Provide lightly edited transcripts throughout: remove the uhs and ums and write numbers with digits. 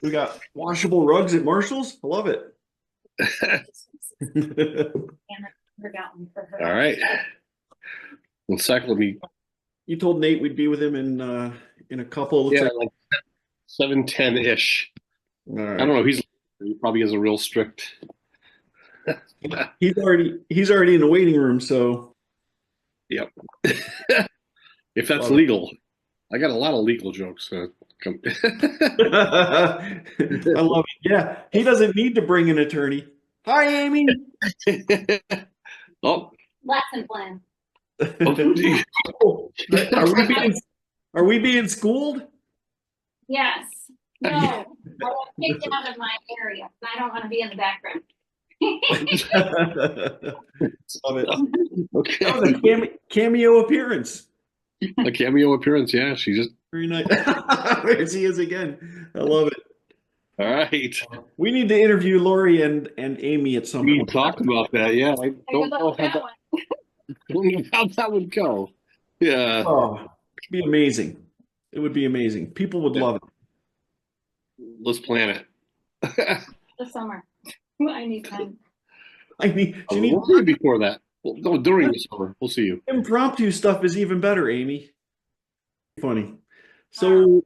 We got washable rugs at Marshall's. I love it. All right. One second, let me. You told Nate we'd be with him in a couple. It looks Yeah, like like 7:10-ish. all I right. don't know. He probably has a real strict. He's already in the waiting room, so Yep. If that's love it. legal, I got a lot of legal jokes. I love it. Yeah, he doesn't need to bring an attorney. Hi, Amy. Oh, Lesson plan. oh, gee. Are we being schooled? Yes. No, I got kicked out of my area. I don't want to be in the background. Love it. Okay. That was a cameo appearance. A cameo appearance. Yeah, she just. Very nice. There she is again. I love it. All right. We need to interview Lori and Amy at some We point. talked about that. Yeah, I don't know don't know how that would go. Yeah. Oh, it'd be amazing. It would be amazing. People would Yeah. love it. Let's plan it. The summer. I need time. I mean, she needs We'll see you before that. Well, no, during the summer. We'll see you. impromptu stuff is even better, Amy. Funny. Wow. So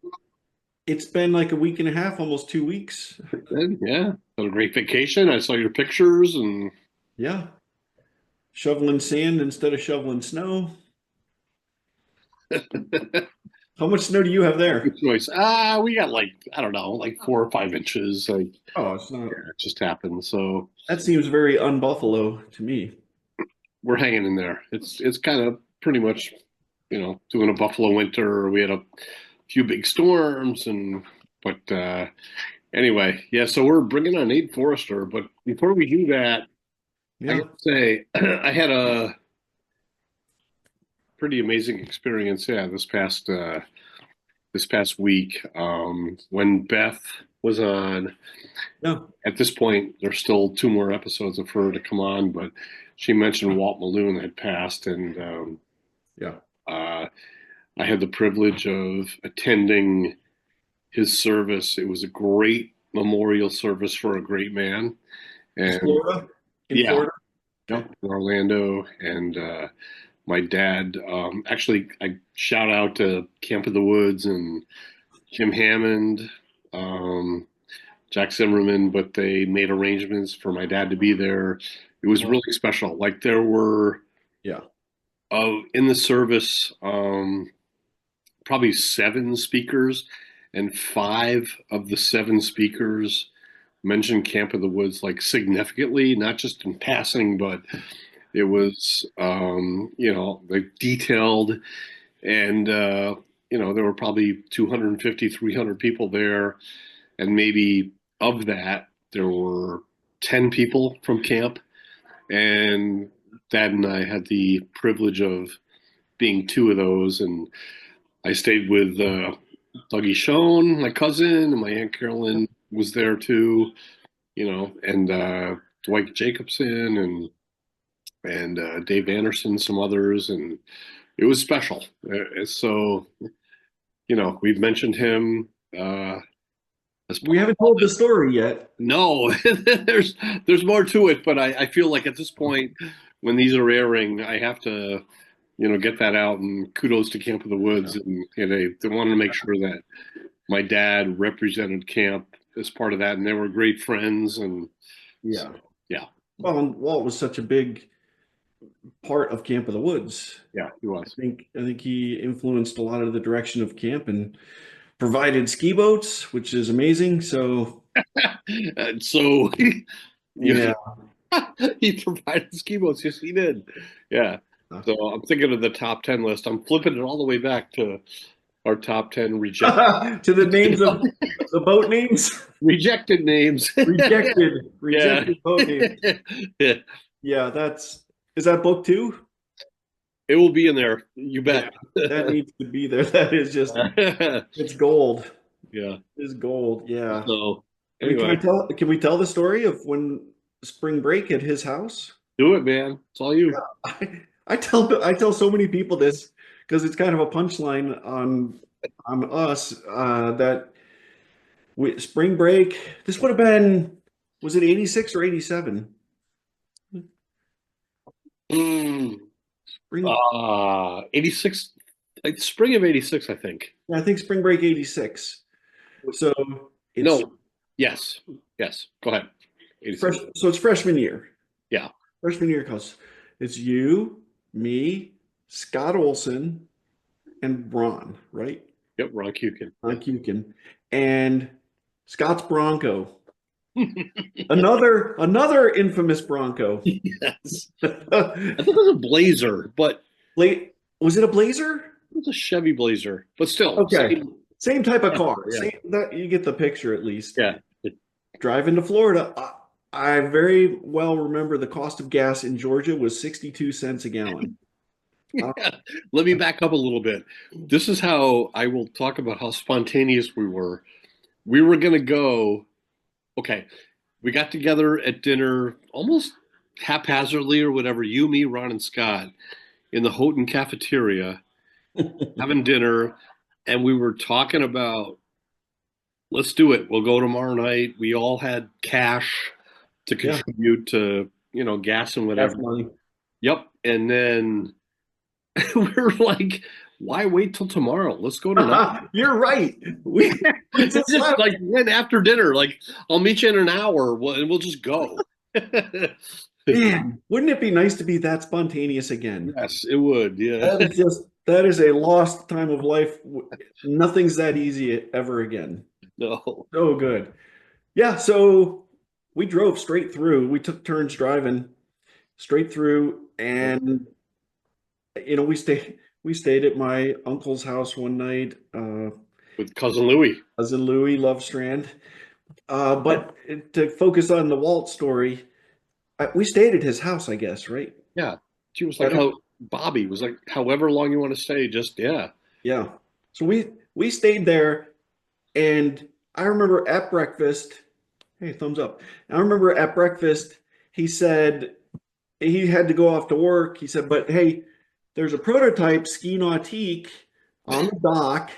it's been like a week and a half, almost 2 weeks. Good. Yeah. Had a great vacation. I saw your pictures and Yeah. Shoveling sand instead of shoveling snow. How much snow do you have there? good choice. We got like, I don't know, like 4 or 5 inches. Like, Oh, it's not. yeah, it just happened. So That seems very un-Buffalo to me. we're hanging in there. It's kind of pretty much, doing a Buffalo winter. We had a few big storms but anyway, yeah. So we're bringing on Nate Forrester. But before we do that, I Yeah. gotta say I had a pretty amazing experience. Yeah, this past week when Beth was on. Yeah. At this point, there's still two more episodes of her to come on, but she mentioned Walt Maloon had passed, and Yeah. uh, I had the privilege of attending his service. It was a great memorial service for a great man, Is and Florida? In yeah, Florida? yeah, Yeah. in Orlando, and my dad. Actually, I shout out to Camp of the Woods and Jim Hammond. Jack Zimmerman, but they made arrangements for my dad to be there. It was really special. Like there were Yeah. in the service probably seven speakers, and five of the seven speakers mentioned Camp of the Woods like significantly, not just in passing, but it was like detailed, and there were probably 250, 300 people there, and maybe of that, there were 10 people from camp. And Dad and I had the privilege of being two of those. And I stayed with Dougie Schoen, my cousin, and my Aunt Carolyn was there too, and Dwight Jacobson and Dave Anderson, some others. And it was special. So, we've mentioned him. We haven't told the story yet. No, there's more to it, but I feel like at this point, when these are airing, I have to, get that out. And kudos to Camp of the Woods, and they wanted to make sure that my dad represented camp as part of that, and they were great friends, and Yeah. so, yeah, Well, and Walt was such a big part of Camp of the Woods. yeah, he was. I think he influenced a lot of the direction of camp and provided ski boats, which is amazing. So So yeah. he provided ski boats. Yes, he did. Yeah. So I'm thinking of the top 10 list. I'm flipping it all the way back to our top 10 rejected To the names of the boat names. rejected names. Rejected boat names. Yeah. Yeah, is that book two? It will be in there. You bet. Yeah, that needs to be there. That is just it's gold. Yeah. It's gold. Yeah. So I mean, anyway, can we tell the story of when spring break at his house? do it, man. It's all you. I tell so many people this because it's kind of a punchline on us that spring break. This would have been, was it 86 or 87? Mm, Spring, 86, like spring of 86, I think. I think spring break 86. So it's No, yes, yes. Go ahead. 86. so it's freshman year. Yeah. Freshman year comes. It's you, me, Scott Olson, and Ron, right? Yep. Ron Kukin. Ron Yep. Kukin. And Scott's Bronco. Another infamous Bronco. Yes. I think it was a Blazer, but Late, was it a Blazer? it was a Chevy Blazer, but still, Okay. Same type of car. Yeah. Same, that you get the picture at least. Yeah. Driving to Florida, I very well remember the cost of gas in Georgia was 62 cents a gallon. Let me back up a little bit. This is how I will talk about how spontaneous we were. We were going to go, okay, we got together at dinner almost haphazardly or whatever, you, me, Ron, and Scott in the Houghton cafeteria having dinner. And we were talking about, let's do it. We'll go tomorrow night. We all had cash to Yeah. contribute to, gas and whatever. That's money. Yep. And then we were like, why wait till tomorrow? Let's go tonight. You're right. We It's just just left. like went after dinner. Like, I'll meet you in an hour and we'll just go. Man, wouldn't it be nice to be that spontaneous again? Yes, it would. Yeah. That is a lost time of life. Nothing's that easy ever again. No. So good. Yeah, so we drove straight through. We took turns driving straight through, and we stayed at my uncle's house one night. With cousin Louie. Cousin Louie Lovestrand. But to focus on the Walt story, we stayed at his house, I guess, right? Yeah. She was like how Bobby was like, however long you want to stay, just yeah. Yeah. So we stayed there, and I remember at breakfast, hey, thumbs up. I remember at breakfast, he said he had to go off to work. He said, but hey, there's a prototype ski nautique on the dock.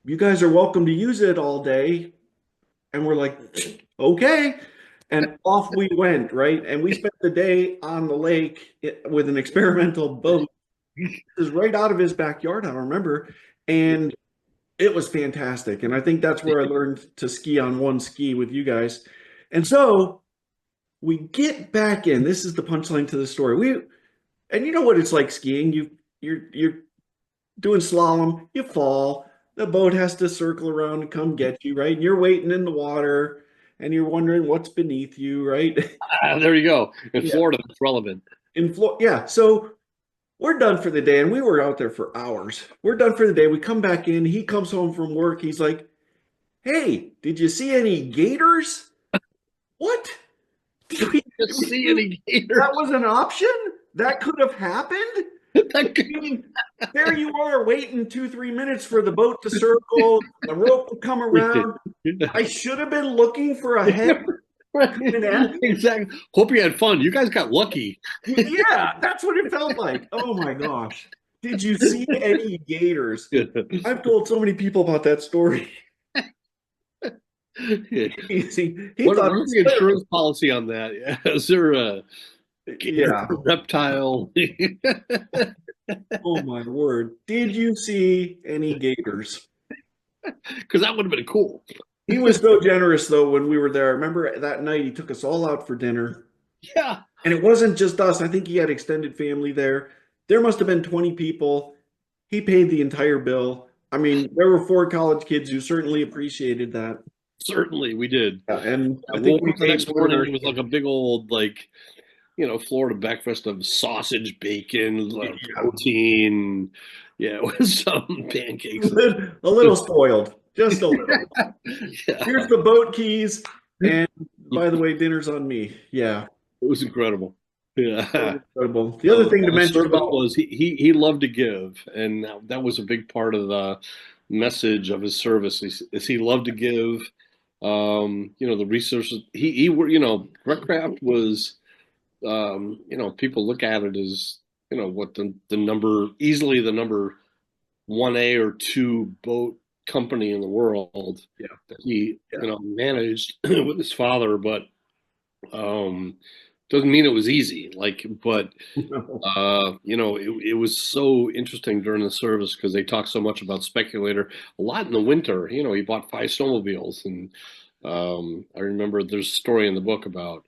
You guys are welcome to use it all day. And we're like, okay. And off we went, right? And we spent the day on the lake with an experimental boat. It was right out of his backyard, I remember. And it was fantastic. And I think that's where I learned to ski on one ski with you guys. And so we get back in. This is the punchline to the story. And you know what it's like skiing. You're doing slalom, you fall, the boat has to circle around and come get you, right? And you're waiting in the water and you're wondering what's beneath you, right? There you go. In Yeah. Florida, it's relevant. In Florida, yeah. So we're done for the day, and we were out there for hours. We're done for the day. We come back in. He comes home from work. He's like, "Hey, did you see any gators?" What? Did we See any gators? That was an option? That could have happened? I mean, there you are waiting 2-3 minutes for the boat to circle, the rope to come around. I should have been looking for a head. Exactly. Hope you had fun. You guys got lucky. Yeah, that's what it felt like. Oh my gosh. Did you see any gators? I've told so many people about that story. He What thought is the insurance policy on that? Is there a yeah. reptile? Oh my word. Did you see any gators? Because that would have been cool. He was so generous though when we were there. I remember that night he took us all out for dinner. Yeah. And it wasn't just us. I think he had extended family there. There must have been 20 people. He paid the entire bill. I mean, there were 4 college kids who certainly appreciated that. Certainly, we did. Yeah, and I Woke think we up the next paid morning. It was like a big old Florida breakfast of sausage, bacon, protein. Yeah, with some pancakes. a little spoiled, just a little. Yeah. Here's the boat keys, and by the way, dinner's on me. Yeah, It was incredible. Yeah. incredible. The other thing to mention about was he loved to give, and that was a big part of the message of his service. Is he loved to give. The resources Recraft was, people look at it as, what the number, easily the number 1A or 2 boat company in the world Yeah. that he, Yeah. managed with his father, but doesn't mean it was easy. But it was so interesting during the service because they talked so much about speculator a lot in the winter. He bought 5 snowmobiles, and I remember there's a story in the book about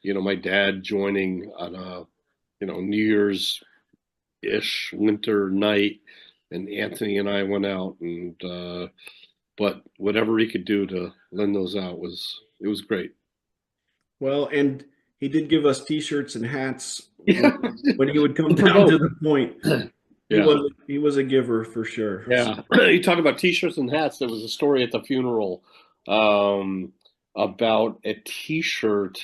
my dad joining on a New Year's ish winter night, and Anthony and I went out, and but whatever he could do to lend those out was great. Well, and he did give us T-shirts and hats Yeah, when he would come for down to both. the point. Yeah. He was a giver for sure. Yeah, you talk about T-shirts and hats. There was a story at the funeral um, about a T-shirt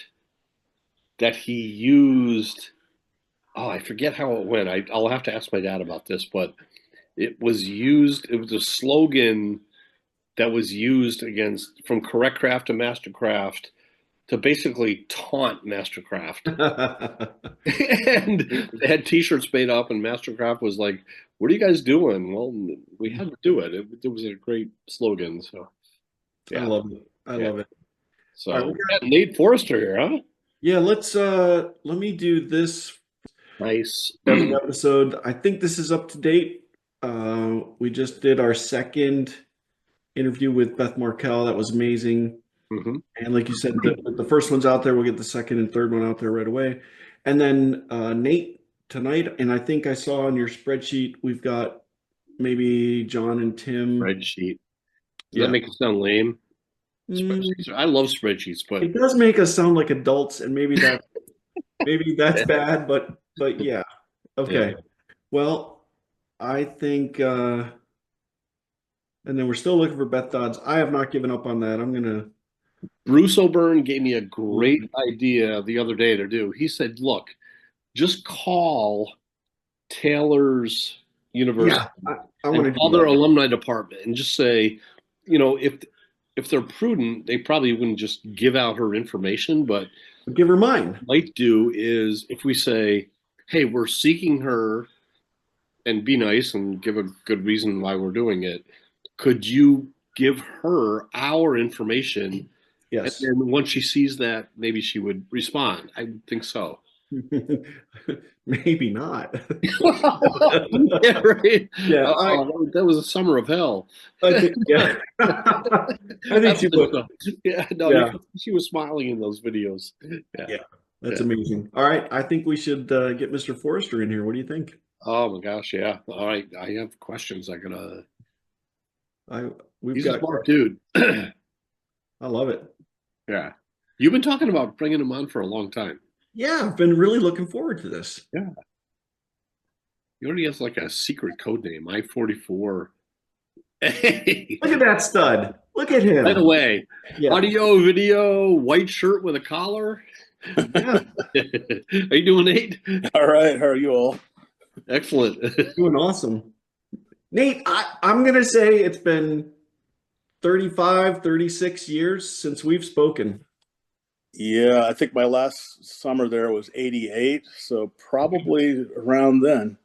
that he used. Oh, I forget how it went. I'll have to ask my dad about this, but it was used. It was a slogan that was used against from CorrectCraft to Mastercraft to basically taunt Mastercraft. And they had T-shirts made up, and Mastercraft was like, "What are you guys doing?" Well, we had to do it. It was a great slogan. So I yeah, love it. I yeah. love it. All right, So we got Nate Forrester here, huh? yeah, let me do this Nice. every episode. I think this is up to date. We just did our second interview with Beth Markel. That was amazing. Hmm. And like you said, the first one's out there. We'll get the second and third one out there right away. And then Nate tonight, and I think I saw on your spreadsheet, we've got maybe John and Tim. Spreadsheet. Does that Yeah. make it sound lame? Mm, Spreadsheets. I love spreadsheets, but it does make us sound like adults, and maybe that's bad, but yeah. yeah. Okay. Well, I think and then we're still looking for Beth Dodds. I have not given up on that. I'm gonna Bruce O'Byrne gave me a great idea the other day to do. He said, "Look, just call Taylor's University yeah, I want and to do call their that. alumni department and just say, if they're prudent, they probably wouldn't just give out her information, but Give her mine. might do is if we say, hey, we're seeking her and be nice and give a good reason why we're doing it. Could you give her our information? And Yes. then once she sees that, maybe she would respond. I would think so. Maybe not. Yeah, right. Yeah, That was a summer of hell. I think yeah. I think she would. Yeah, no, Yeah. she was smiling in those videos. Yeah. Yeah. That's Yeah. amazing. All right, I think we should get Mr. Forrester in here. What do you think? Oh my gosh, yeah. All right, I have questions. We've He's got. a smart dude. I love it. Yeah. You've been talking about bringing him on for a long time. Yeah, I've been really looking forward to this. Yeah. He already has like a secret code name, I-44. Hey, Look at that stud. Look at him. by the way, Yeah. audio, video, white shirt with a collar. Yeah. Are you doing, Nate? All right, how are you all? Excellent. Doing awesome. Nate, I'm going to say it's been 35, 36 years since we've spoken. Yeah, I think my last summer there was 88, so probably around then.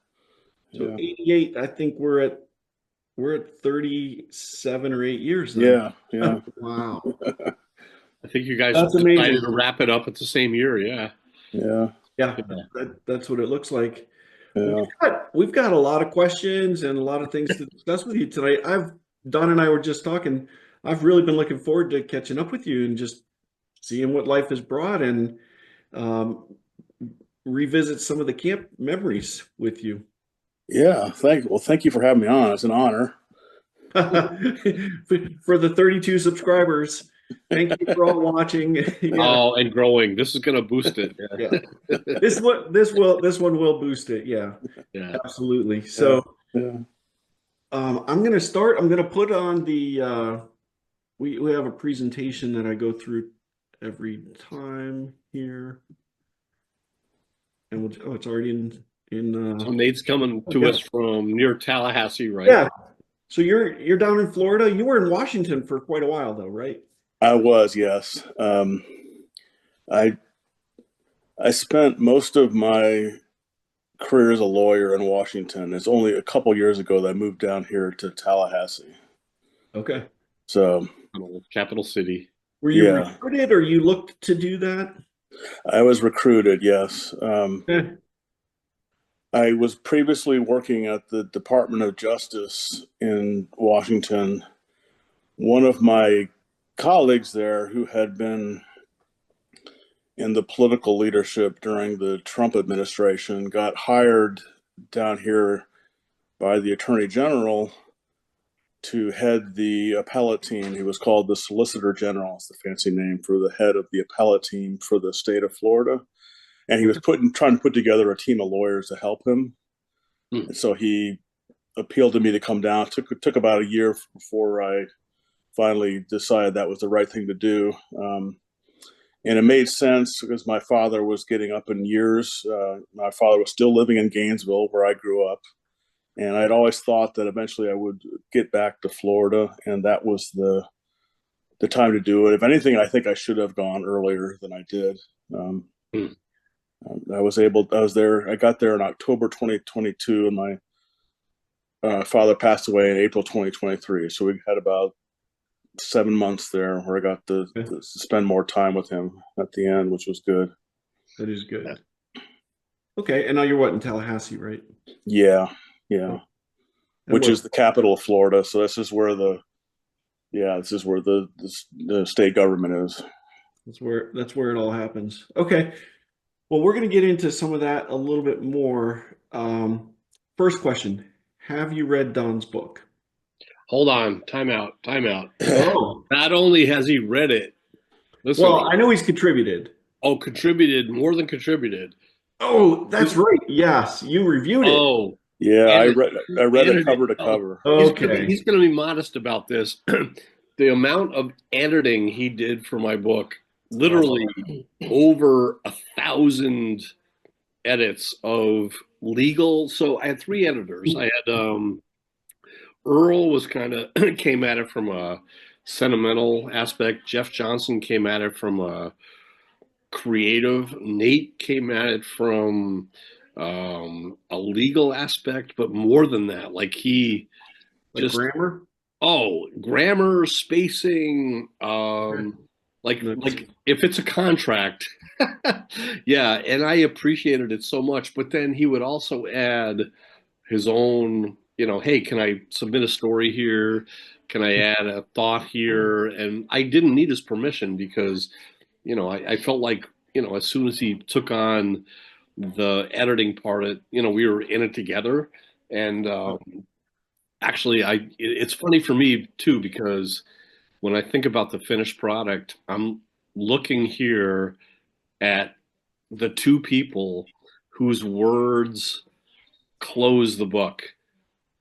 So Yeah. 88, I think we're at 37 or 8 years then. Yeah. Wow. I think you guys That's decided amazing. to wrap it up at the same year. Yeah. Yeah. Yeah, that's what it looks like. Yeah. We've got a lot of questions and a lot of things to discuss with you tonight. Don and I were just talking. I've really been looking forward to catching up with you and just seeing what life has brought and revisit some of the camp memories with you. Yeah. Thank you for having me on. It's an honor. For the 32 subscribers, thank you for all watching. Yeah. Oh, and growing. This is going to boost it. Yeah. This one will boost it. Yeah. Yeah. Absolutely. So Yeah. I'm going to start. I'm going to put on the we have a presentation that I go through every time here. And it's already in So Nate's coming to us from near Tallahassee, right? Yeah. So you're down in Florida. You were in Washington for quite a while though, right? I was, yes. I spent most of my career as a lawyer in Washington. It's only a couple years ago that I moved down here to Tallahassee. Okay. So Capital City. Were you yeah, recruited or you looked to do that? I was recruited. Yes. Eh, I was previously working at the Department of Justice in Washington. One of my colleagues there, who had been in the political leadership during the Trump administration, got hired down here by the Attorney General to head the appellate team. He was called the Solicitor General. It's the fancy name for the head of the appellate team for the state of Florida. And he was trying to put together a team of lawyers to help him. And so he appealed to me to come down. Took about a year before I finally decided that was the right thing to do. And it made sense because my father was getting up in years. My father was still living in Gainesville, where I grew up. And I'd always thought that eventually I would get back to Florida, and that was the time to do it. If anything, I think I should have gone earlier than I did. I was there. I got there in October 2022, and my father passed away in April 2023. So we had about 7 months there where I got to spend more time with him at the end, which was good. that is good. Okay, and now you're what, in Tallahassee, right? Yeah. And Which what- is the capital of Florida. So this is where the state government is. That's where it all happens. Okay. Well, we're going to get into some of that a little bit more. First question: have you read Don's book? Hold on. Time out. Oh, Not only has he read it, listen. well, I know he's contributed. Oh, contributed, more than contributed. Oh, that's right. Yes, you reviewed it. Oh, Yeah, I and read it edited cover to it. cover. Okay. He's gonna be modest about this. The amount of editing he did for my book, literally over 1,000 edits of legal. So I had 3 editors. I had Earl was kind of came at it from a sentimental aspect. Jeff Johnson came at it from a creative. Nate came at it from a legal aspect, but more than that, like he Like just grammar. grammar, spacing, like if it's a contract. Yeah, and I appreciated it so much, but then he would also add his own, hey, can I submit a story here? Can I add a thought here? And I didn't need his permission because, I felt like, as soon as he took on the editing part, we were in it together. And actually, it's funny for me too, because when I think about the finished product, I'm looking here at the 2 people whose words close the book.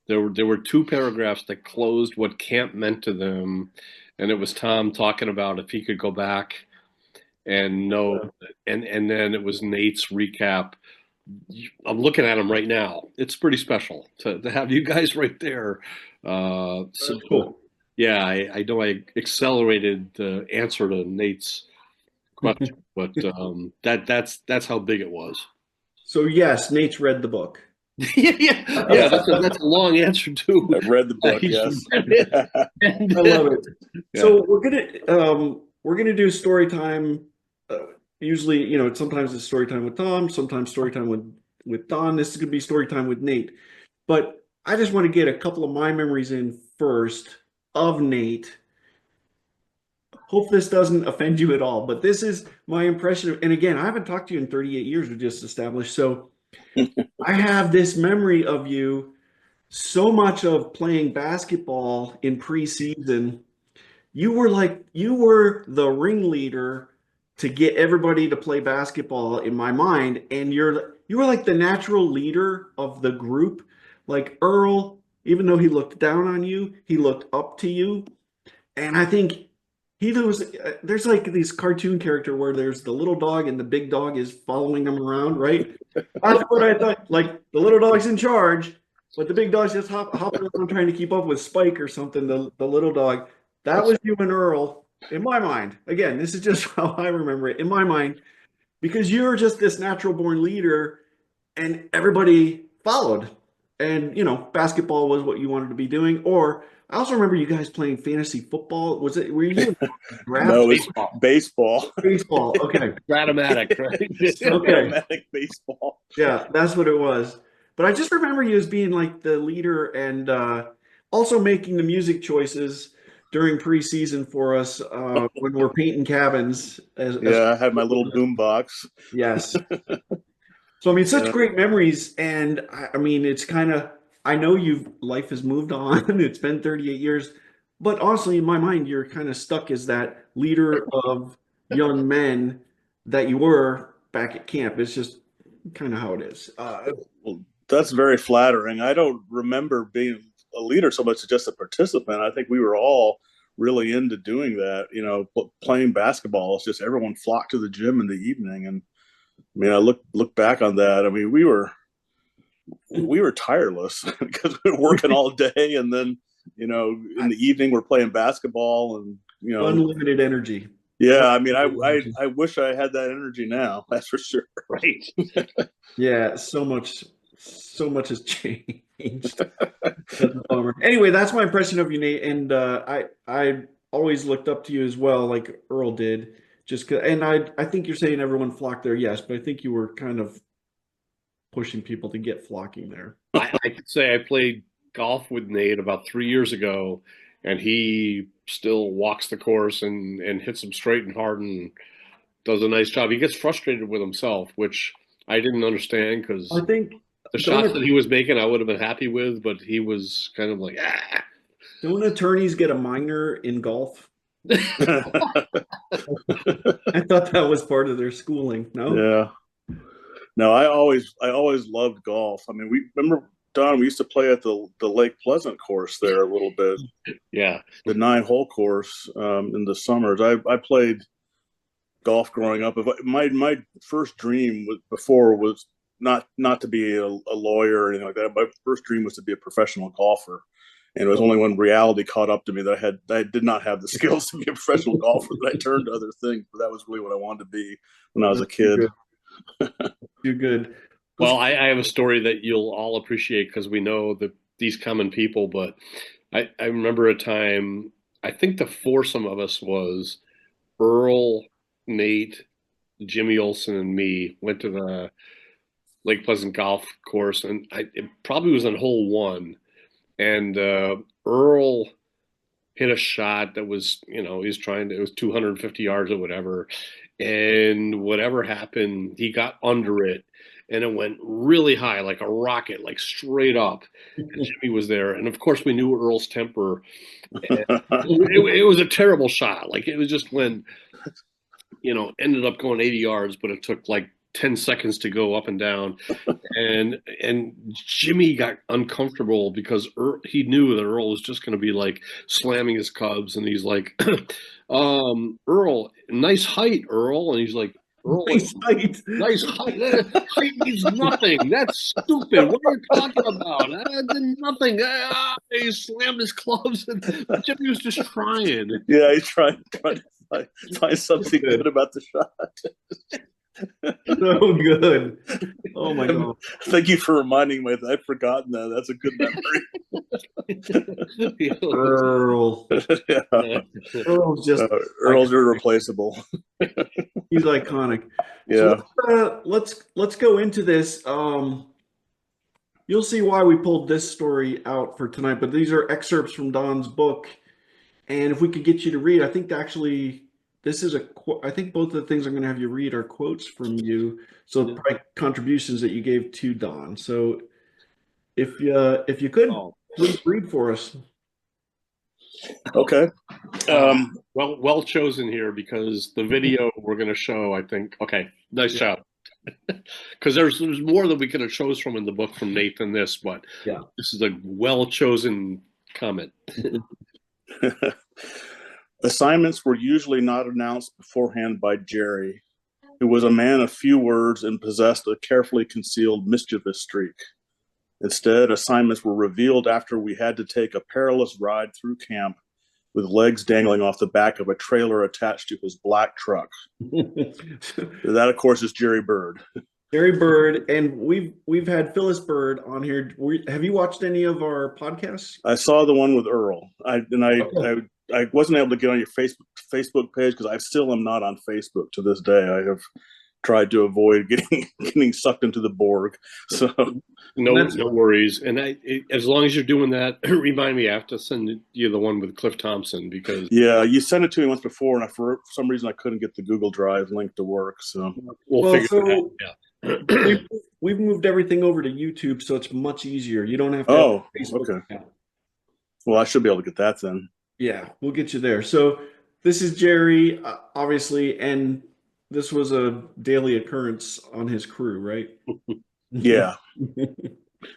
There were 2 paragraphs that closed what camp meant to them, and it was Tom talking about if he could go back and know, and then it was Nate's recap. I'm looking at him right now. It's pretty special to have you guys right there. So Cool. yeah, I know I accelerated the answer to Nate's question, but that's how big it was. So yes, Nate's read the book. Yeah. That's a long answer too. I've read the book. He's Yes. read it. And, I love it. Yeah. So we're gonna do story time. Usually, sometimes it's story time with Tom, sometimes story time with Don. This is gonna be story time with Nate. But I just want to get a couple of my memories in first of Nate. Hope this doesn't offend you at all, but this is my impression of, and again, I haven't talked to you in 38 years, we just established. So I have this memory of you, so much of playing basketball in preseason. You were the ringleader to get everybody to play basketball in my mind, and you were like the natural leader of the group. Like Earl, even though he looked down on you, he looked up to you. And I think there's like this cartoon character where there's the little dog and the big dog is following him around, right? That's what I thought. Like the little dog's in charge, but the big dog's just hopping around trying to keep up with Spike or something. The little dog. That was you and Earl in my mind. Again, this is just how I remember it in my mind, because you're just this natural born leader and everybody followed. and basketball was what you wanted to be doing. Or I also remember you guys playing fantasy football. Were you in No, draft it's baseball. baseball? Okay. Dramatic, right? Okay. Dramatic baseball. Yeah, that's what it was. But I just remember you as being like the leader and also making the music choices during preseason for us when we're painting cabins. As Yeah, I had my little boom box. yes. So I mean, such Yeah. great memories, and I mean, it's kind of I know life has moved on. It's been 38 years, but honestly, in my mind, you're kind of stuck as that leader of young men that you were back at camp. It's just kind of how it is. Well, that's very flattering. I don't remember being a leader so much as just a participant. I think we were all really into doing that. Playing basketball. It's just everyone flocked to the gym in the evening, and I mean, I look back on that. I mean, we were tireless because we were working all day, and then in the evening we're playing basketball, and Unlimited energy. yeah. I mean, Unlimited energy. I wish I had that energy now. That's for sure. Right. Yeah, so much has changed. That's a bummer. Anyway, that's my impression of you, Nate. And I always looked up to you as well, like Earl did. And I think you're saying everyone flocked there, yes, but I think you were kind of pushing people to get flocking there. I could say I played golf with Nate about 3 years ago, and he still walks the course and hits them straight and hard and does a nice job. He gets frustrated with himself, which I didn't understand because I think the don't shots that he was making, I would have been happy with, but he was kind of like, ah. don't attorneys get a minor in golf? I thought that was part of their schooling. No? Yeah. No, I always loved golf. I mean, we remember Don. We used to play at the Lake Pleasant course there a little bit, Yeah. the 9-hole course in the summers. I played golf growing up. My first dream was not to be a lawyer or anything like that. My first dream was to be a professional golfer. And it was only when reality caught up to me that I did not have the skills to be a professional golfer that I turned to other things. But that was really what I wanted to be when I was a kid. You're good. Well, I have a story that you'll all appreciate because we know that these common people, but I remember a time, I think the foursome of us was Earl, Nate, Jimmy Olsen, and me went to the Lake Pleasant golf course, and it probably was on hole one. And Earl hit a shot that was, it was 250 yards or whatever. And whatever happened, he got under it and it went really high, like a rocket, like straight up. And Jimmy was there. And of course, we knew Earl's temper. And it was a terrible shot. Like it was just when, ended up going 80 yards, but it took like 10 seconds to go up and down. And Jimmy got uncomfortable because he knew that Earl was just going to be like slamming his clubs, and he's like, Earl, nice height, Earl. And he's like, Earl, Nice height. nice height. Height means nothing. That's stupid. What are you talking about? Nothing. He slammed his clubs, and Jimmy was just trying. Yeah, he's trying to find something good about the shot. So good. Oh my God. Thank you for reminding me. I'd forgotten that. That's a good memory. Earl. Yeah. Earl's just Earl's irreplaceable. he's iconic. Yeah. So let's go into this. You'll see why we pulled this story out for tonight, but these are excerpts from Don's book. And if we could get you to read, I think this is I think both of the things I'm going to have you read are quotes from you. So probably contributions that you gave to Don. So if you could, please read for us. Okay. Well chosen here because the video we're going to show, I think. Okay, nice job. Because there's more that we could have chose from in the book from Nate than this, but this is a well chosen comment. Assignments were usually not announced beforehand by Jerry, who was a man of few words and possessed a carefully concealed mischievous streak. Instead, assignments were revealed after we had to take a perilous ride through camp with legs dangling off the back of a trailer attached to his black truck. That, of course, is Jerry Bird. Jerry Bird, and we've had Phyllis Bird on here. Have you watched any of our podcasts? I saw the one with Earl. I Okay. wasn't able to get on your Facebook page because I still am not on Facebook to this day. I have tried to avoid getting sucked into the Borg. So No worries. And as long as you're doing that, remind me, I have to send you the one with Cliff Thompson because yeah, you sent it to me once before, and for some reason I couldn't get the Google Drive link to work. So we'll figure it out. Yeah. we've moved everything over to YouTube, so it's much easier. You don't have to have oh, a Facebook okay. account. Well, I should be able to get that then. Yeah, we'll get you there. So this is Jerry, obviously, and this was a daily occurrence on his crew, right? Yeah.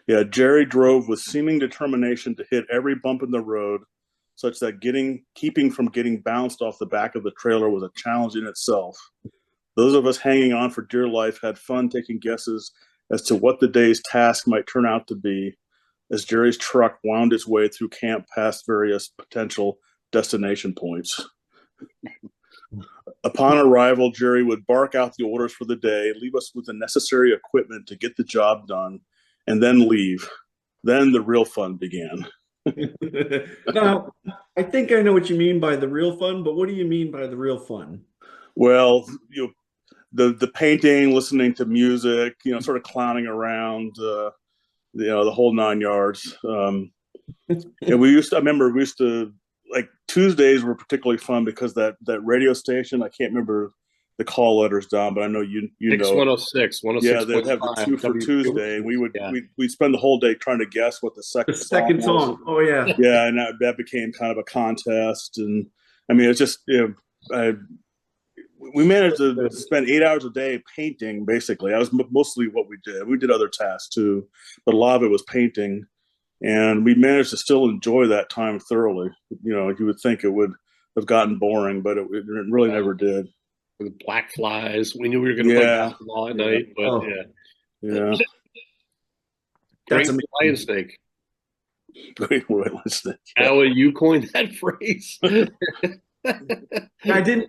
Yeah, Jerry drove with seeming determination to hit every bump in the road, such that keeping from getting bounced off the back of the trailer was a challenge in itself. Those of us hanging on for dear life had fun taking guesses as to what the day's task might turn out to be as Jerry's truck wound its way through camp past various potential destination points. Upon arrival, Jerry would bark out the orders for the day, leave us with the necessary equipment to get the job done, and then leave. Then the real fun began. Now, I think I know what you mean by the real fun, but what do you mean by the real fun? Well, the painting, listening to music, sort of clowning around, the whole 9 yards. And I remember we used to, like, Tuesdays were particularly fun because that radio station, I can't remember the call letters down, but I know you know. 106, 106. Yeah, they'd have the two for Tuesday, and we'd spend the whole day trying to guess what the second song. Oh yeah. Yeah, and that became kind of a contest, and I mean it's just we managed to spend 8 hours a day painting. Basically, that was mostly what we did. We did other tasks too, but a lot of it was painting, and we managed to still enjoy that time thoroughly. You would think it would have gotten boring, but it really never did. With black flies, we knew we were going to play basketball at night, but yeah. Great lion snake. Great lion snake. How you coined that phrase?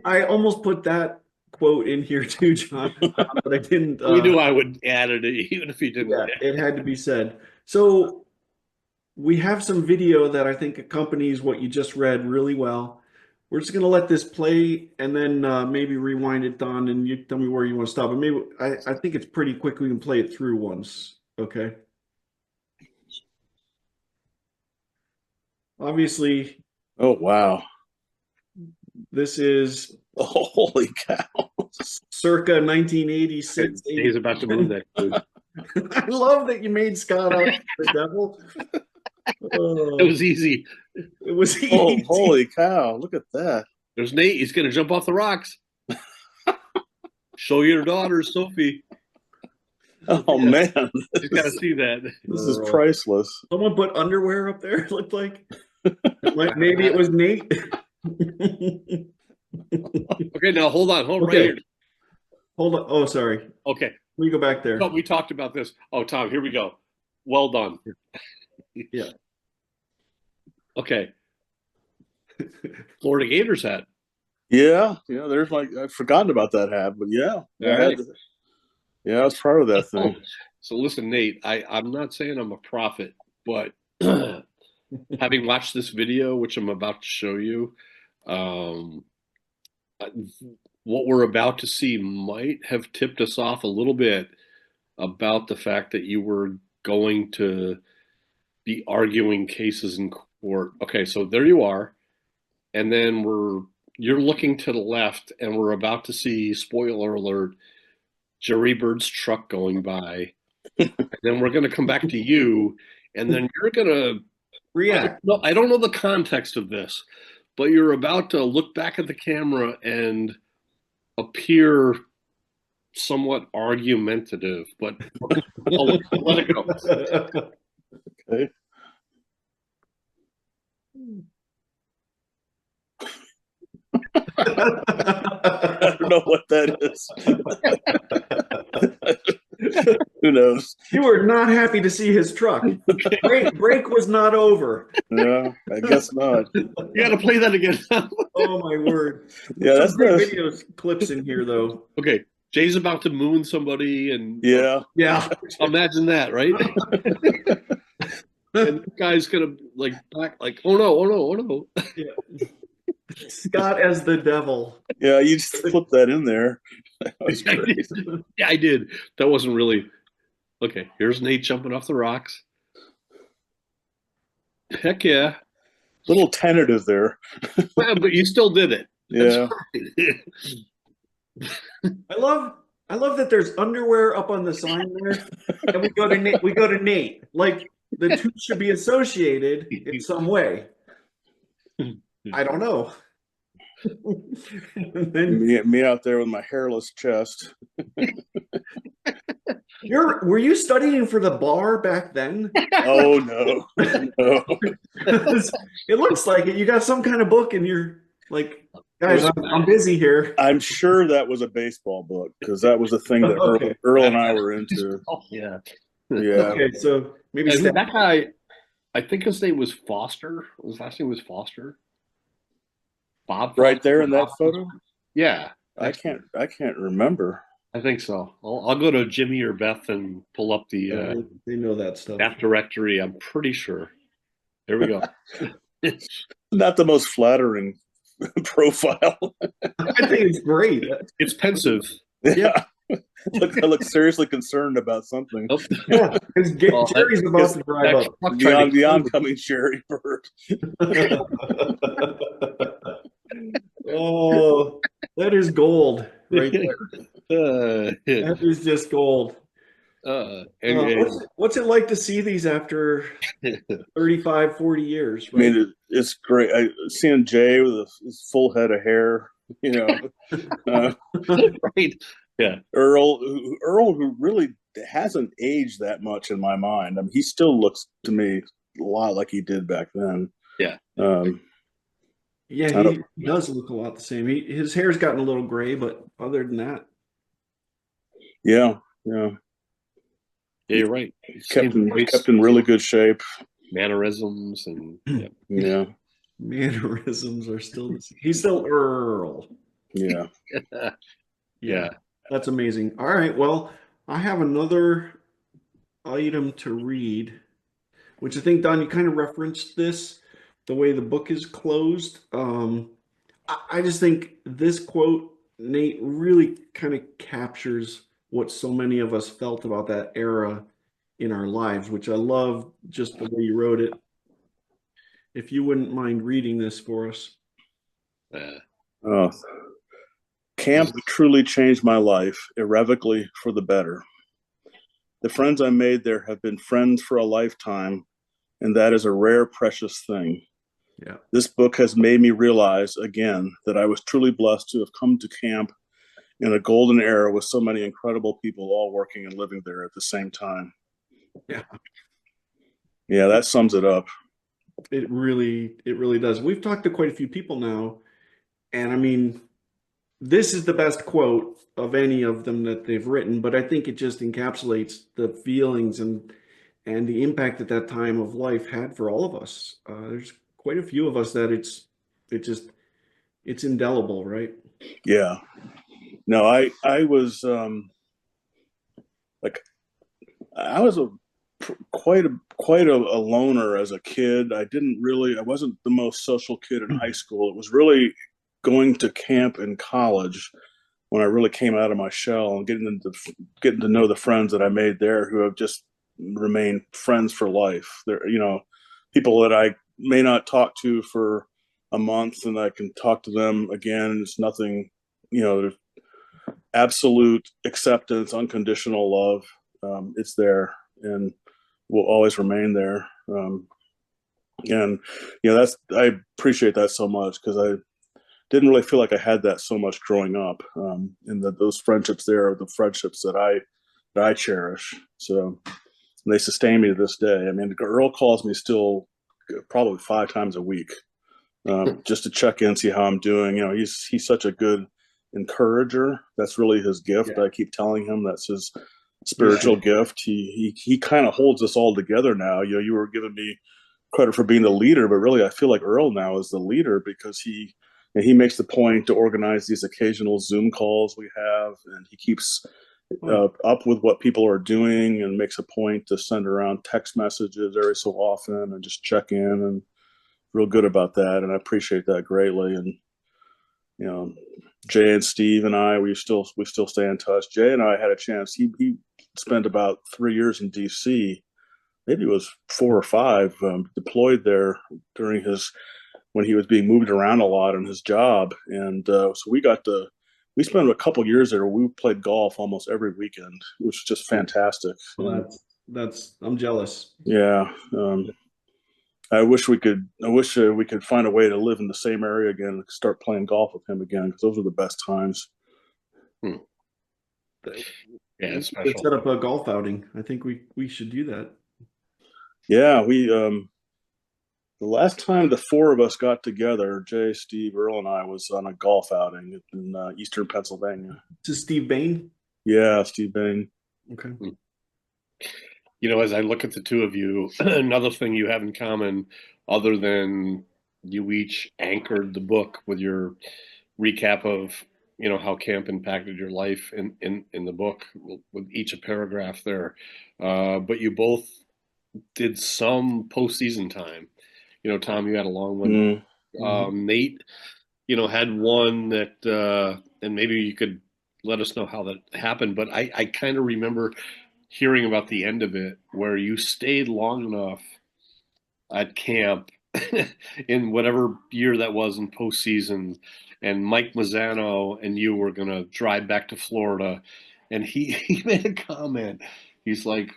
I almost put that quote in here too, John, but I didn't. We knew I would add it, even if you didn't. Yeah, it had to be said. So we have some video that I think accompanies what you just read really well. We're just going to let this play and then maybe rewind it, Don, and you tell me where you want to stop. And maybe I think it's pretty quick. We can play it through once. Okay. Obviously. Oh, wow. This is. Oh, holy cow. Circa 1986. He's about to move that dude. I love that you made Scott out the devil. It was easy. It was easy. Oh, holy cow. Look at that. There's Nate. He's going to jump off the rocks. Show your daughter, Sophie. Oh, man. You got to see that. This is priceless. Someone put underwear up there, it looked like. Maybe it was Nate. Okay, now hold on. Hold right here. Hold on. Oh, sorry. Okay. Let me go back there. Oh, we talked about this. Oh, Tom, here we go. Well done. Yeah. Okay. Florida Gators hat. Yeah. There's I've forgotten about that hat, but yeah. I was proud of that thing. So listen, Nate, I'm not saying I'm a prophet, but having watched this video, which I'm about to show you, what we're about to see might have tipped us off a little bit about the fact that you were going to be arguing cases in court. Okay, so there you are. And then you're looking to the left and we're about to see, spoiler alert, Jerry Bird's truck going by. And then we're going to come back to you and then you're going to react. I don't know the context of this, but you're about to look back at the camera and appear somewhat argumentative, but I'll let it go. Okay. I don't know what that is. Who knows? You were not happy to see his truck. Break was not over. No, I guess not. You got to play that again. Oh my word! Yeah, that's great videos clips in here though. Okay, Jay's about to moon somebody, and Yeah. Yeah. imagine that, right? And the guy's gonna like back, like, oh no, oh no, oh no. Scott as the devil. Yeah, you just flip that in there. That was I great. did. Yeah, I did. That wasn't really okay. Here's Nate jumping off the rocks. Heck yeah. Little tentative there. Well, but you still did it. Yeah. I love that there's underwear up on the sign there, and we go to Nate. We go to Nate. Like the two should be associated in some way. I don't know. And then Me out there with my hairless chest. were you studying for the bar back then? Oh no. No. It looks like it. You got some kind of book, and you're like, guys, I'm busy here. I'm sure that was a baseball book because that was a thing that Okay. Earl and I were into. Oh, yeah. Yeah. Okay, so maybe And that guy, I think his name was Foster. His last name was Foster. Bob. Right there Foster? in that photo? Yeah, I can't remember. I think so. I'll go to Jimmy or Beth and pull up the they know that stuff. that directory. I'm pretty sure. There we go. Not the most flattering profile. I think it's great. It's pensive. Yeah. I look seriously concerned about something. Oh, Yeah, because Jerry's about to drive up. The oncoming Sherry Bird. Oh, that is gold right there. That is just gold. What's it like to see these after 35, 40 years? I mean, it's great. Seeing Jay with his full head of hair, you know, right. Yeah. Earl, who really hasn't aged that much in my mind. I mean, he still looks to me a lot like he did back then. Yeah. Yeah, he does look a lot the same. His hair's gotten a little gray, but other than that, yeah. Yeah, you're right. Kept in really good shape. Mannerisms and Yeah. Mannerisms are still the same. He's still Earl. Yeah. Yeah. That's amazing. All right. Well, I have another item to read, which I think, Don, you kind of referenced this, the way the book is closed. I just think this quote, Nate, really kind of captures what so many of us felt about that era in our lives, which I love just the way you wrote it. If you wouldn't mind reading this for us. Camp truly changed my life irrevocably for the better. The friends I made there have been friends for a lifetime, and that is a rare, precious thing. Yeah. This book has made me realize again that I was truly blessed to have come to camp in a golden era with so many incredible people all working and living there at the same time. Yeah. Yeah, that sums it up. It really does. We've talked to quite a few people now, and I mean, this is the best quote of any of them that they've written, but I think it just encapsulates the feelings and the impact that time of life had for all of us. There's quite a few of us that it's indelible, right? Yeah. No, I was quite a loner as a kid. I wasn't the most social kid in high school. It was really going to camp in college when I really came out of my shell and getting to know the friends that I made there who have just remained friends for life. They're, you know, people that I may not talk to for a month and I can talk to them again. It's nothing, you know, there's absolute acceptance, unconditional love. It's there and will always remain there. And, you know, I appreciate that so much because I didn't really feel like I had that so much growing up. And those friendships there are the friendships that I cherish. So they sustain me to this day. I mean, Earl calls me still probably 5 times a week, just to check in, see how I'm doing. You know, he's such a good encourager. That's really his gift. Yeah. I keep telling him that's his spiritual gift. He kind of holds us all together now. You know, you were giving me credit for being the leader, but really I feel like Earl now is the leader because he And he makes the point to organize these occasional Zoom calls we have, and he keeps up with what people are doing and makes a point to send around text messages every so often and just check in, and real good about that. And I appreciate that greatly. And, you know, Jay and Steve and I, we still stay in touch. Jay and I had a chance. He spent about 3 years in DC. Maybe it was 4 or 5, deployed there during when he was being moved around a lot in his job. And so we spent a couple years there. We played golf almost every weekend, which was just fantastic. Well, I'm jealous. Yeah. I wish we could find a way to live in the same area again and start playing golf with him again, because those were the best times. Yeah, it's Let's special. set up a golf outing. I think we should do that. Yeah, the last time the 4 of us got together, Jay, Steve, Earl, and I, was on a golf outing in eastern Pennsylvania. This is Steve Bain. Yeah, Steve Bain. Okay. You know, as I look at the two of you, another thing you have in common, other than you each anchored the book with your recap of, you know, how camp impacted your life in the book, with each a paragraph there, but you both did some postseason time. You know, Tom, you had a long one. Nate, you know, had one that, and maybe you could let us know how that happened. But I kind of remember hearing about the end of it, where you stayed long enough at camp in whatever year that was in postseason, and Mike Mazzano and you were going to drive back to Florida, and he made a comment. He's like,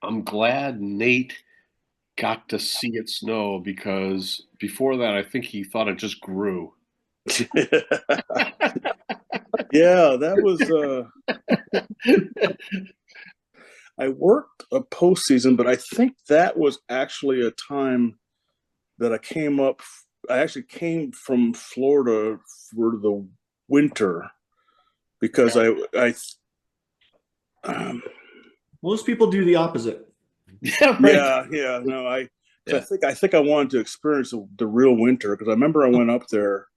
I'm glad Nate got to see it snow, because before that, I think he thought it just grew. Yeah, that was. I worked a postseason, but I think that was actually a time that I came up. I actually came from Florida for the winter, because Most people do the opposite. Yeah, right. Yeah. No, I think I wanted to experience the real winter, because I remember I went up there.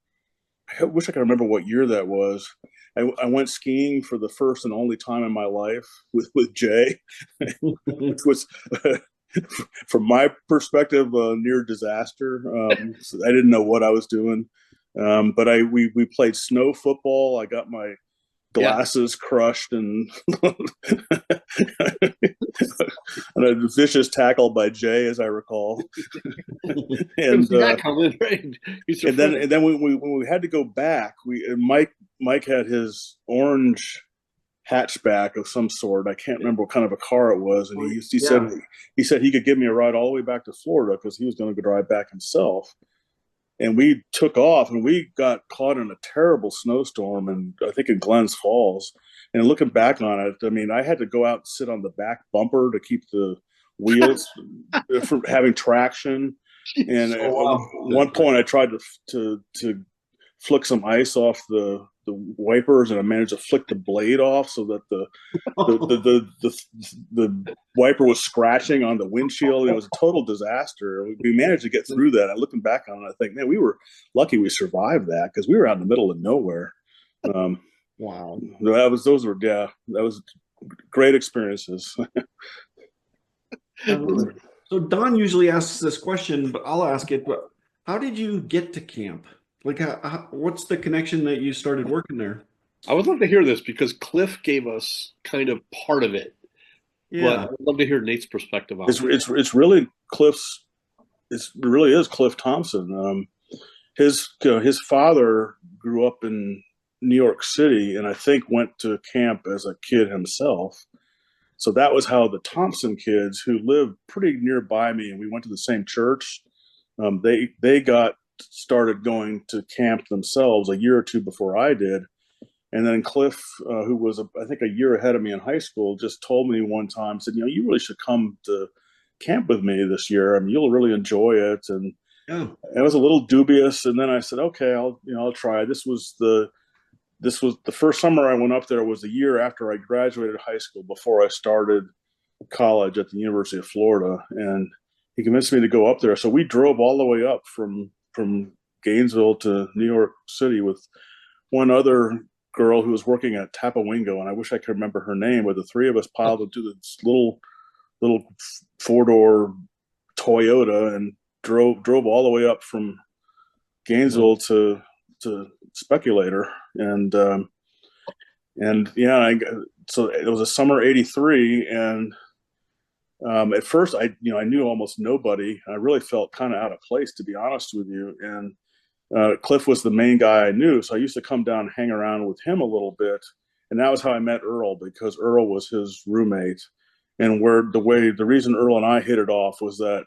I wish I could remember what year that was. I went skiing for the first and only time in my life with Jay, which was, from my perspective, a near disaster. So I didn't know what I was doing, but we played snow football. I got my glasses crushed and and a vicious tackle by Jay, as I recall. And then when we had to go back, Mike had his orange hatchback of some sort. I can't remember what kind of a car it was, and he said he could give me a ride all the way back to Florida, because he was going to drive back himself. And we took off, and we got caught in a terrible snowstorm, and I think in Glens Falls. And looking back on it, I mean, I had to go out and sit on the back bumper to keep the wheels from having traction. And at one point, I tried to flick some ice off the wipers, and I managed to flick the blade off so that the wiper was scratching on the windshield. It was a total disaster. We managed to get through that. And looking back on it, I think, man, we were lucky we survived that, because we were out in the middle of nowhere. Wow. Those were great experiences. So Don usually asks this question, but I'll ask it. But how did you get to camp? Like, what's the connection that you started working there? I would love to hear this, because Cliff gave us kind of part of it. Yeah. But I'd love to hear Nate's perspective on it. It's really Cliff's. It really is Cliff Thompson. His father grew up in New York City, and I think went to camp as a kid himself. So that was how the Thompson kids, who lived pretty nearby me, and we went to the same church, they got started going to camp themselves a year or two before I did. And then Cliff, who was I think a year ahead of me in high school, just told me one time, said, you really should come to camp with me this year. I mean, you'll really enjoy it. And I was a little dubious, and then I said, okay, I'll try. This was the first summer I went up there, was the year after I graduated high school, before I started college at the University of Florida. And he convinced me to go up there. So we drove all the way up from Gainesville to New York City with one other girl who was working at Tapawingo, and I wish I could remember her name. But the three of us piled into this little 4-door Toyota and drove all the way up from Gainesville to Speculator, and yeah, so it was a summer '83, and at first I knew almost nobody. I really felt kind of out of place, to be honest with you, and Cliff was the main guy I knew, so I used to come down and hang around with him a little bit, and that was how I met Earl, because Earl was his roommate, and the reason Earl and I hit it off was that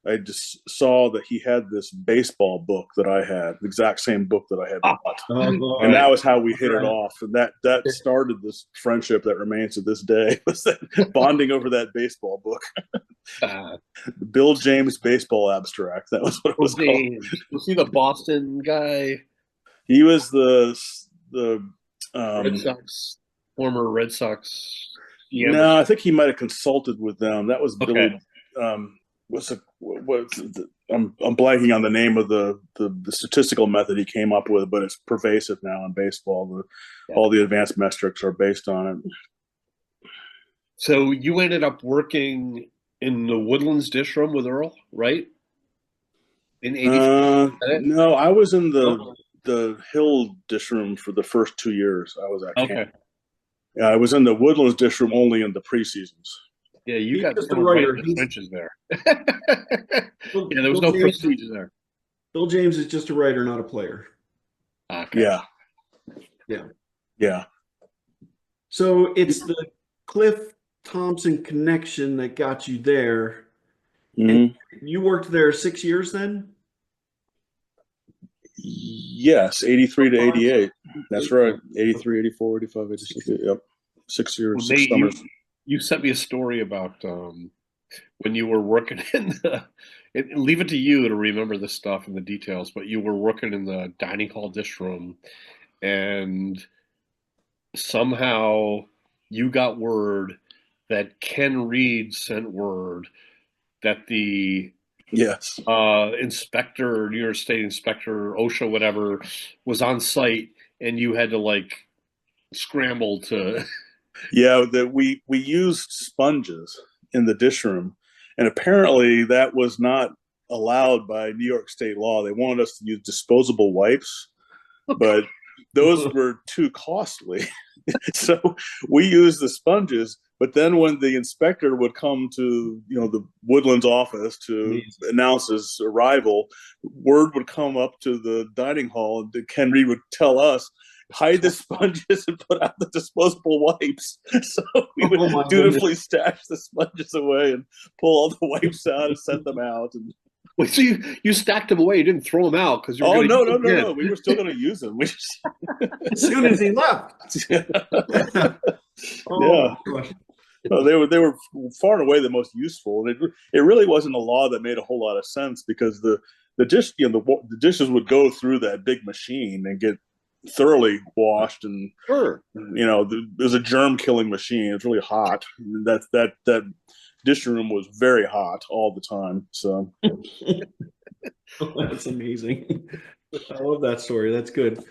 I just saw that he had this baseball book that I had, the exact same book that I had bought. And that was how we hit it off. And that started this friendship that remains to this day, was that bonding over that baseball book. Bill James baseball abstract. That was what it was called. Was he the Boston guy? He was the Red Sox, former Red Sox. No, I think he might have consulted with them. That was Okay. Billy. I'm blanking on the name of the statistical method he came up with, but it's pervasive now in baseball. All the advanced metrics are based on it. So you ended up working in the Woodlands dish room with Earl, right? In '84. No, I was in the Hill dish room for the first 2 years I was at camp. Yeah, I was in the Woodlands dish room only in the preseasons. Yeah, you He's got just a thrown right writer. in the trenches there. Bill- Yeah, there was Bill no James- prestige there. Bill James is just a writer, not a player. Okay. Yeah. So it's the Cliff Thompson connection that got you there. Mhm. You worked there 6 years then? Yes, 83 to 88. That's right. 83, 84, 85, 86. Yep. 6 years, Well, 6 Nate, summers. you sent me a story about when you were working in leave it to you to remember this stuff and the details, but you were working in the dining hall dish room, and somehow you got word that Ken Reed sent word that the Yes. inspector, New York State inspector, OSHA, whatever, was on site, and you had to like scramble to. Yeah, that we used sponges in the dish room, and apparently that was not allowed by New York state law. They wanted us to use disposable wipes, but those were too costly. So we used the sponges, but then when the inspector would come to the Woodlands office to announce his arrival, word would come up to the dining hall, and Ken Reed would tell us, hide the sponges and put out the disposable wipes. So we would dutifully stash the sponges away and pull all the wipes out and send them out. And Wait, so you stacked them away? You didn't throw them out because you were no. We were still going to use them. We just As soon as he left. Yeah. No, they were far and away the most useful. And it really wasn't a law that made a whole lot of sense, because the the dishes would go through that big machine and get thoroughly washed, and Sure. there's a germ killing machine. It's really hot. That dish room was very hot all the time. So That's amazing. I love that story. That's good.